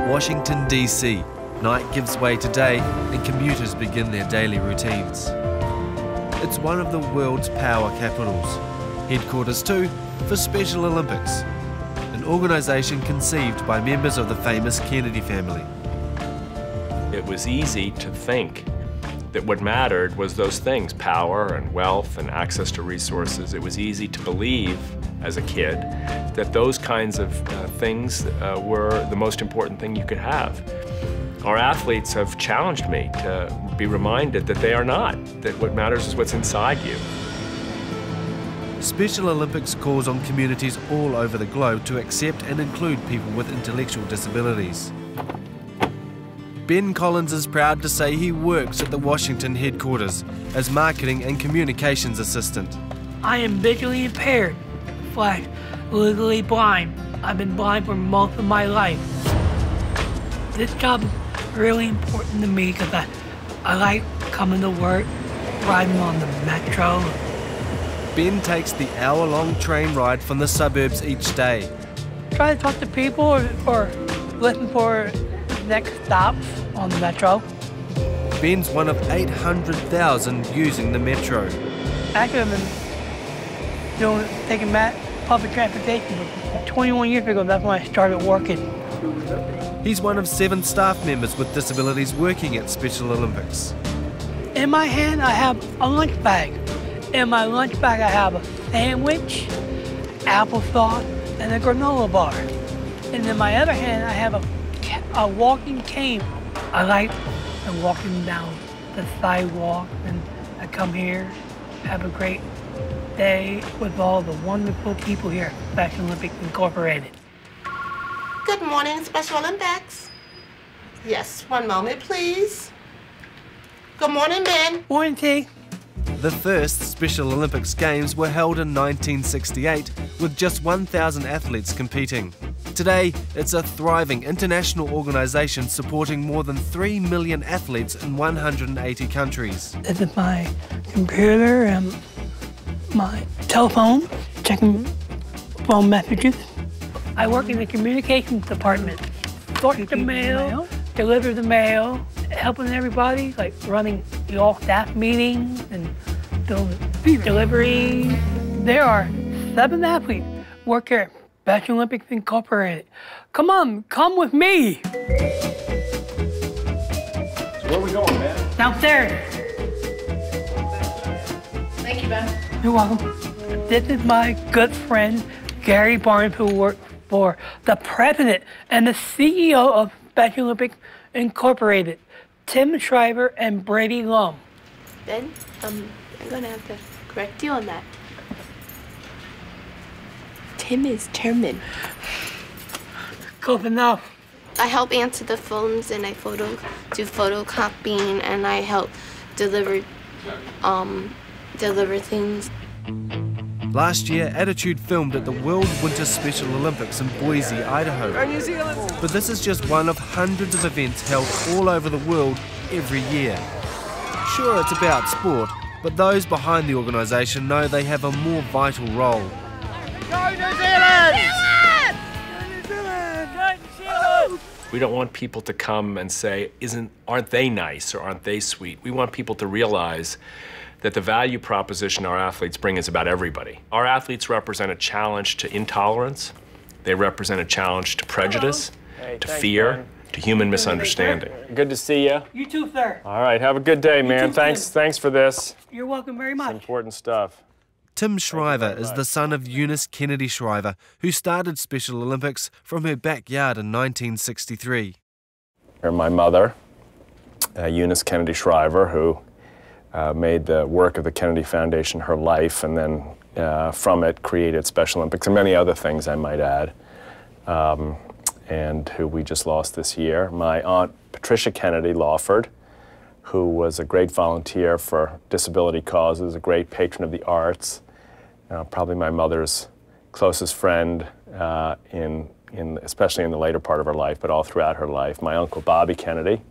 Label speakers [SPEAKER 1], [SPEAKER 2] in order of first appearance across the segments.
[SPEAKER 1] Washington, D.C. Night gives way to day and commuters begin their daily routines. It's one of the world's power capitals, headquarters too for Special Olympics, an organisation conceived by members of the famous Kennedy family.
[SPEAKER 2] It was easy to think that what mattered was those things, power and wealth and access to resources. It was easy to believe as a kid that those kinds of things were the most important thing you could have. Our athletes have challenged me to be reminded that they are not, that what matters is what's inside you.
[SPEAKER 1] Special Olympics calls on communities all over the globe to accept and include people with intellectual disabilities. Ben Collins is proud to say he works at the Washington headquarters as marketing and communications assistant.
[SPEAKER 3] I am visually impaired, legally blind. I've been blind for most of my life. This job is really important to me because I like coming to work, riding on the metro.
[SPEAKER 1] Ben takes the hour-long train ride from the suburbs each day.
[SPEAKER 3] Try to talk to people or listen for next stops on the metro.
[SPEAKER 1] Ben's one of 800,000 using the metro.
[SPEAKER 3] Actually, I've been taking public transportation 21 years ago. That's when I started working.
[SPEAKER 1] He's one of 7 staff members with disabilities working at Special Olympics.
[SPEAKER 3] In my hand, I have a lunch bag. In my lunch bag, I have a sandwich, applesauce, and a granola bar. And in my other hand, I have a walking cane. I like walking down the sidewalk, and I come here, have a great day with all the wonderful people here at Special Olympics Incorporated.
[SPEAKER 4] Good morning, Special Olympics. Yes, one moment, please. Good morning, Ben.
[SPEAKER 3] Morning, T.
[SPEAKER 1] The first Special Olympics Games were held in 1968 with just 1,000 athletes competing. Today, it's a thriving international organisation supporting more than 3 million athletes in 180 countries.
[SPEAKER 3] This is my computer and my telephone, checking phone messages. I work in the communications department. Sort the mail, deliver the mail, helping everybody, like running the all-staff meetings and doing deliveries. There are 7 athletes work here at Special Olympics Incorporated. Come on, come with me.
[SPEAKER 2] So where are we going, man?
[SPEAKER 3] Downstairs.
[SPEAKER 4] Thank you, Ben.
[SPEAKER 3] You're welcome. This is my good friend, Gary Barnes, who works for the president and the CEO of Special Olympics Incorporated, Tim Shriver and Brady Lum.
[SPEAKER 5] Ben, I'm gonna have to correct you on that. Tim is chairman.
[SPEAKER 3] Close enough.
[SPEAKER 5] I help answer the phones and I do photocopying and I help deliver things.
[SPEAKER 1] Last year, Attitude filmed at the World Winter Special Olympics in Boise, Idaho. But this is just one of hundreds of events held all over the world every year. Sure, it's about sport, but those behind the organisation know they have a more vital role.
[SPEAKER 4] Go New Zealand!
[SPEAKER 3] New Zealand! Go New Zealand!
[SPEAKER 2] We don't want people to come and say, aren't they nice or aren't they sweet? We want people to realize that the value proposition our athletes bring is about everybody. Our athletes represent a challenge to intolerance. They represent a challenge to prejudice, to fear, man. To human misunderstanding.
[SPEAKER 6] Good to see you.
[SPEAKER 3] You too, sir.
[SPEAKER 6] All right, have a good day, man. Thanks for this.
[SPEAKER 3] You're welcome very much.
[SPEAKER 6] It's important stuff.
[SPEAKER 1] Tim Shriver is the son of Eunice Kennedy Shriver, who started Special Olympics from her backyard in 1963.
[SPEAKER 6] My mother, Eunice Kennedy Shriver, who made the work of the Kennedy Foundation her life, and then from it created Special Olympics and many other things, I might add, and who we just lost this year. My aunt, Patricia Kennedy Lawford, who was a great volunteer for disability causes, a great patron of the arts, probably my mother's closest friend, especially in the later part of her life, but all throughout her life. My uncle Bobby Kennedy,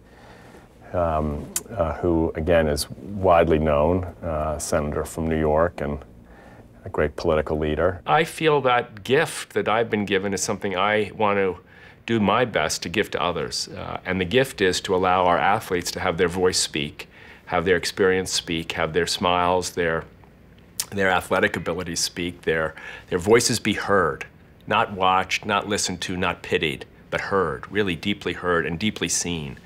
[SPEAKER 6] who again is widely known, senator from New York and a great political leader.
[SPEAKER 2] I feel that gift that I've been given is something I want to do my best to give to others. And the gift is to allow our athletes to have their voice speak, have their experience speak, have their smiles, their athletic abilities speak, their voices be heard, not watched, not listened to, not pitied, but heard, really deeply heard and deeply seen.